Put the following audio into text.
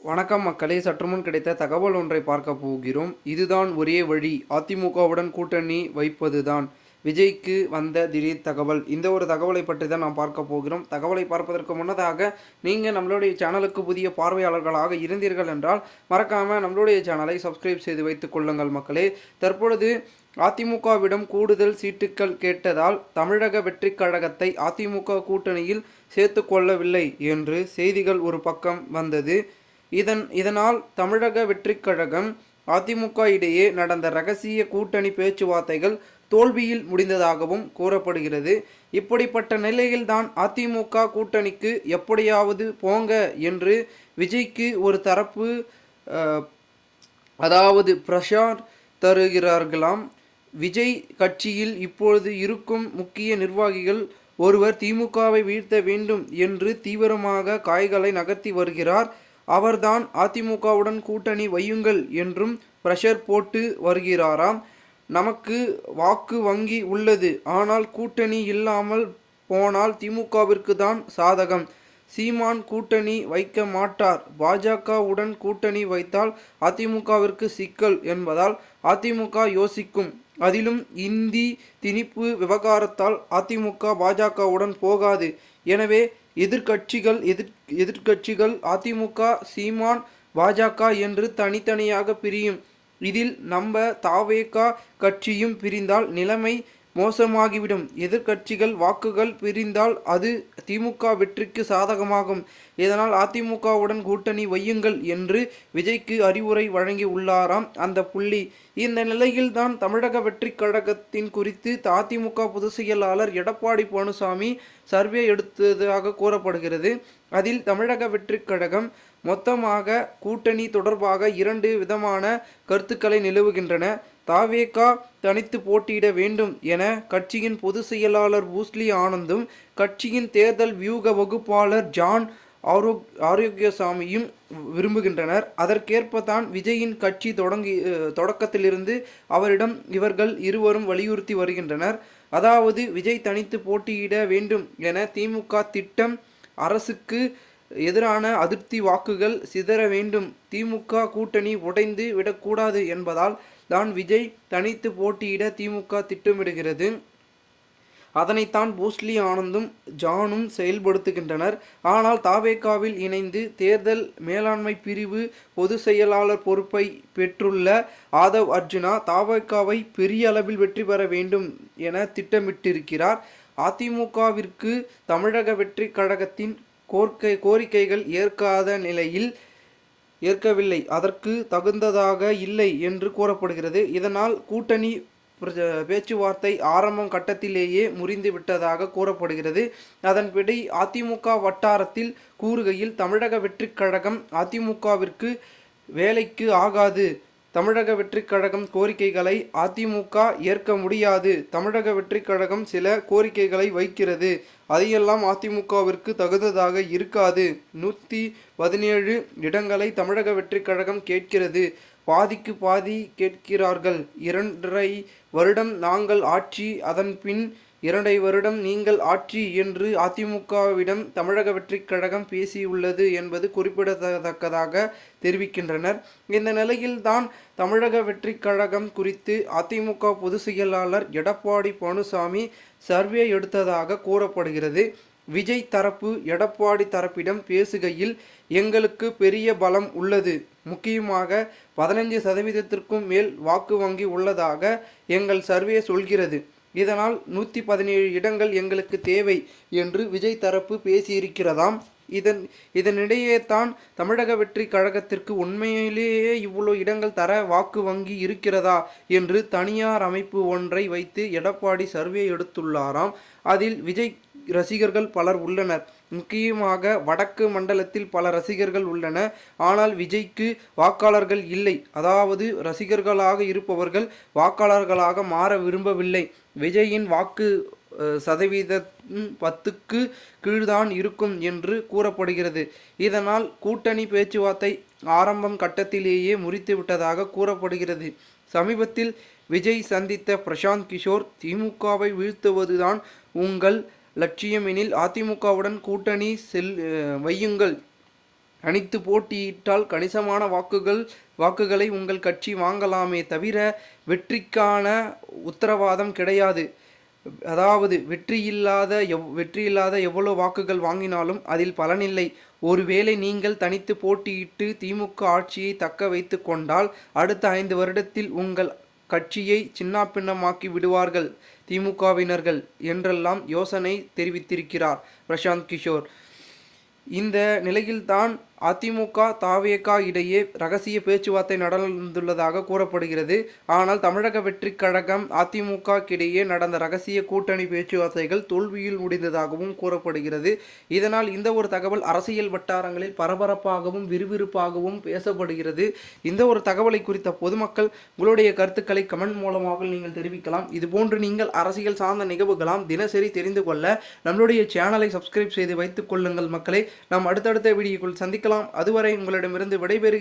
வணக்கம் மக்களே, சற்றுமுன் கிடைத்த தகவல் ஒன்றை பார்க்க போகிறோம். இதுதான் ஒரே வழி, அதிமுகவுடன் கூட்டணி வைப்பதுதான். விஜய்க்கு வந்த திடீர் தகவல். இந்த ஒரு தகவலை பற்றி தான் நாம் பார்க்க போகிறோம். தகவலை பார்ப்பதற்கு முன்னதாக நீங்கள் நம்மளுடைய சேனலுக்கு புதிய பார்வையாளர்களாக இருந்தீர்கள் என்றால் மறக்காமல் நம்மளுடைய சேனலை சப்ஸ்கிரைப் செய்து வைத்துக் கொள்ளுங்கள் மக்களே. தற்பொழுது அதிமுகவிடம் கூடுதல் சீட்டுக்கள் கேட்டதால் தமிழக வெற்றிக் கழகத்தை அதிமுக கூட்டணியில் சேர்த்து கொள்ளவில்லை என்று செய்திகள் ஒரு பக்கம் வந்தது. இதனால் தமிழக வெற்றிக் கழகம் அதிமுக இடையே நடந்த இரகசிய கூட்டணி பேச்சுவார்த்தைகள் தோல்வியில் முடிந்ததாகவும் கூறப்படுகிறது. இப்படிப்பட்ட நிலையில்தான் அதிமுக கூட்டணிக்கு எப்படியாவது போங்க என்று விஜய்க்கு ஒரு தரப்பு அதாவது பிரஷர் தருகிறார்களாம். விஜய் கட்சியில் இப்பொழுது இருக்கும் முக்கிய நிர்வாகிகள் ஒருவர் திமுகவை வீழ்த்த வேண்டும் என்று தீவிரமாக காய்களை நகர்த்தி வருகிறார். அவர்தான் அதிமுகவுடன் கூட்டணி வையுங்கள் என்றும் பிரஷர் போட்டு வருகிறாராம். நமக்கு வாக்கு வங்கி உள்ளது, ஆனால் கூட்டணி இல்லாமல் போனால் திமுகவிற்கு தான் சாதகம். சீமான் கூட்டணி வைக்க மாட்டார், பாஜகவுடன் கூட்டணி வைத்தால் அதிமுகவிற்கு சிக்கல் என்பதால் அதிமுக யோசிக்கும். அதிலும் இந்தி திணிப்பு விவகாரத்தால் அதிமுக பாஜகவுடன் போகாது. எனவே எதிர்கட்சிகள் அதிமுக, சீமான், பாஜக என்று தனித்தனியாக பிரியும். இதில் நம்ம தாவேகா கட்சியும் பிரிந்தால் நிலைமை மோசமாகிவிடும். எதிர்கட்சிகள் வாக்குகள் பிரிந்தால் அது திமுக வெற்றிக்கு சாதகமாகும். இதனால் அதிமுகவுடன் கூட்டணி வையுங்கள் என்று விஜய்க்கு அறிவுரை வழங்கி உள்ளாராம் அந்த புள்ளி. இந்த நிலையில்தான் தமிழக வெற்றிக் கழகத்தின் குறித்து அதிமுக பொதுச் செயலாளர் எடப்பாடி பழனிசாமி சர்வே எடுத்ததாக கூறப்படுகிறது. அதில் தமிழக வெற்றிக் கழகம் மொத்தமாக கூட்டணி தொடர்பாக 2 விதமான கருத்துக்களை நிலவுகின்றன. தாவேகா தனித்து போட்டியிட வேண்டும் என கட்சியின் பொதுச் செயலாளர் பூஸ்லி ஆனந்தும் கட்சியின் தேர்தல் வியூக வகுப்பாளர் ஜான் ஆரோக்கியசாமியும் விரும்புகின்றனர். அதற்கேற்பதான் விஜயின் கட்சி தொடக்கத்திலிருந்து அவரிடம் இவர்கள் இருவரும் வலியுறுத்தி வருகின்றனர். அதாவது விஜய் தனித்து போட்டியிட வேண்டும் என திமுக திட்டம். அரசுக்கு எதிரான அதிருப்தி வாக்குகள் சிதற வேண்டும், திமுக கூட்டணி உடைந்து விடக்கூடாது என்பதால் தான் விஜய் தனித்து போட்டியிட திமுக திட்டமிடுகிறது. அதனைத்தான் பூஸ்லி ஆனந்தும் ஜானும் செயல்படுத்துகின்றனர். ஆனால் தாவேகாவில் இணைந்து தேர்தல் மேலாண்மை பிரிவு பொதுச் செயலாளர் பொறுப்பை பெற்றுள்ள ஆதவ் அர்ஜுனா தாவேகாவை பெரிய அளவில் வெற்றி பெற வேண்டும் என திட்டமிட்டிருக்கிறார். அதிமுகவிற்கு தமிழக வெற்றி கழகத்தின் கோரிக்கைகள் ஏற்கவில்லை, அதற்கு தகுந்ததாக இல்லை என்று கூறப்படுகிறது. இதனால் கூட்டணி பேச்சுவார்த்தை ஆரம்பம் கட்டத்திலேயே முறிந்து விட்டதாக கூறப்படுகிறது. அதன்படி அதிமுக வட்டாரத்தில் கூறுகையில் தமிழக வெற்றிக் கழகம் அதிமுகவிற்கு வேலைக்கு ஆகாது, தமிழக வெற்றிக் கழகம் கோரிக்கைகளை அதிமுக ஏற்க முடியாது, தமிழக வெற்றிக் கழகம் சில கோரிக்கைகளை வைக்கிறது, அதையெல்லாம் அதிமுகவிற்கு தகுந்ததாக இருக்காது. 117 இடங்களை தமிழக வெற்றிக் கழகம் கேட்கிறது, பாதிக்கு பாதி கேட்கிறார்கள். 2.5 வருடம் நாங்கள் ஆட்சி, அதன் பின் 2 வருடம் நீங்கள் ஆட்சி என்று அதிமுகவிடம் தமிழக வெற்றிக் கழகம் பேசியுள்ளது என்பது குறிப்பிடத்தக்கதாக தெரிவிக்கின்றனர். இந்த நிலையில்தான் தமிழக வெற்றிக் கழகம் குறித்து அதிமுக பொதுச் செயலாளர் எடப்பாடி பழனிசாமி சர்வே எடுத்ததாக கூறப்படுகிறது. விஜய் தரப்பு எடப்பாடி தரப்பிடம் பேசுகையில், எங்களுக்கு பெரிய பலம் உள்ளது, முக்கியமாக 15% மேல் வாக்கு வங்கி உள்ளதாக எங்கள் சர்வே சொல்கிறது. இதனால் 117 இடங்கள் எங்களுக்கு தேவை என்று விஜய் தரப்பு பேசியிருக்கிறதாம். இதனிடையே தான் தமிழக வெற்றி கழகத்திற்கு உண்மையிலேயே இவ்வளோ இடங்கள் தர வாக்கு வங்கி இருக்கிறதா என்று தனியார் அமைப்பு ஒன்றை வைத்து எடப்பாடி சர்வே எடுத்துள்ளாராம். அதில் விஜய் ரசிகர்கள் பலர் உள்ளனர். முக்கியமாக வடக்கு மண்டலத்தில் பல ரசிகர்கள் உள்ளன. ஆனால் விஜய்க்கு வாக்காளர்கள் இல்லை. அதாவது ரசிகர்களாக இருப்பவர்கள் வாக்காளர்களாக மாற விரும்பவில்லை. விஜயின் வாக்கு சதவீதம் 10க்கு கீழ்தான் இருக்கும் என்று கூறப்படுகிறது. இதனால் கூட்டணி பேச்சுவார்த்தை ஆரம்பம் கட்டத்திலேயே முறித்து விட்டதாக கூறப்படுகிறது. சமீபத்தில் விஜய் சந்தித்த பிரசாந்த் கிஷோர், திமுகவை வீழ்த்துவதுதான் உங்கள் லட்சியம் எனில் அதிமுகவுடன் கூட்டணி வையுங்கள் தனித்து போட்டியிட்டால் கணிசமான வாக்குகளை உங்கள் கட்சி வாங்கலாமே தவிர வெற்றிக்கான உத்தரவாதம் கிடையாது. அதாவது வெற்றியில்லாத எவ்வளவு வாக்குகள் வாங்கினாலும் அதில் பலனில்லை. ஒருவேளை நீங்கள் தனித்து போட்டியிட்டு திமுக ஆட்சியை தக்க வைத்து கொண்டால் அடுத்த 5 வருடத்தில் உங்கள் கட்சியை சின்னாபின்னமாக்கி விடுவார்கள் திமுகவினர்கள் என்றெல்லாம் யோசனை தெரிவித்திருக்கிறார் பிரசாந்த் கிஷோர். இந்த நிலையில்தான் அதிமுக தாவேகா இடையே ரகசிய பேச்சுவார்த்தை நடந்துள்ளதாக கூறப்படுகிறது. ஆனால் தமிழக வெற்றிக் கழகம் அதிமுக இடையே நடந்த ரகசிய கூட்டணி பேச்சுவார்த்தைகள் தோல்வியில் முடிந்ததாகவும் கூறப்படுகிறது. இதனால் இந்த ஒரு தகவல் அரசியல் வட்டாரங்களில் பரபரப்பாகவும் விறுவிறுப்பாகவும் பேசப்படுகிறது. இந்த ஒரு தகவலை குறித்த பொதுமக்கள் உங்களுடைய கருத்துக்களை கமெண்ட் மூலமாக நீங்கள் தெரிவிக்கலாம். இதுபோன்று நீங்கள் அரசியல் சார்ந்த நிகழ்வுகளாம் தினசரி தெரிந்து கொள்ள நம்மளுடைய சேனலை சப்ஸ்கிரைப் செய்து வைத்துக் கொள்ளுங்கள் மக்களே. நாம் அடுத்தடுத்த வீடியோக்குள் சந்திக்கலாம். அதுவரை உங்களிடமிருந்து விடைபெறுகிறேன்.